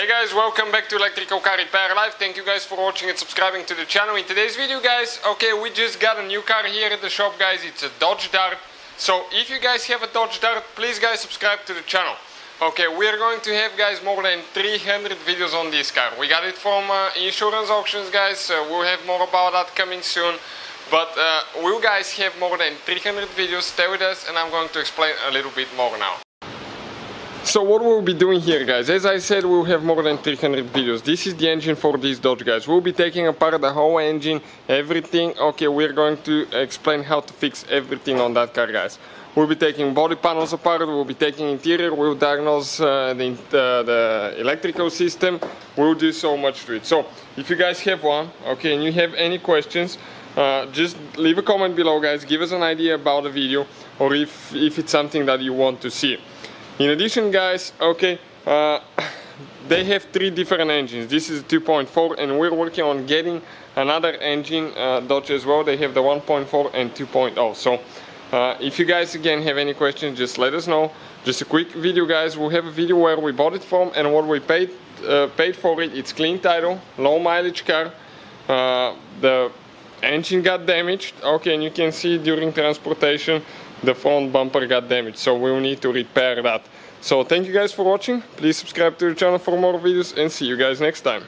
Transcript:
Hey guys, welcome back to Electrical Car Repair Live. Thank you guys for watching and subscribing to the channel. In today's video guys, okay, we just got a new car here at the shop guys. It's a Dodge Dart. So if you guys have a Dodge Dart, please guys subscribe to the channel. Okay, we're going to have guys more than 300 videos on this car. We got it from Insurance Auctions guys. We'll have more about that coming soon. But we'll guys have more than 300 videos. Stay with us and I'm going to explain a little bit more now. So what we'll be doing here guys, as I said, we'll have more than 300 videos. This is the engine for this Dodge guys. We'll be taking apart the whole engine, everything. Okay, we're going to explain how to fix everything on that car guys. We'll be taking body panels apart, we'll be taking interior, we'll diagnose the electrical system. We'll do so much to it. So if you guys have one, okay, and you have any questions, just leave a comment below guys, give us an idea about the video or if it's something that you want to see. In addition guys, okay, they have three different engines. This is 2.4 and we're working on getting another engine, Dodge as well. They have the 1.4 and 2.0. So if you guys again have any questions, just let us know. Just a quick video guys, we'll have a video where we bought it from and what we paid for it. It's clean title, low mileage car. The engine got damaged, okay, and you can see during transportation the front bumper got damaged, so we'll need to repair that. So thank you guys for watching, please subscribe to the channel for more videos and see you guys next time.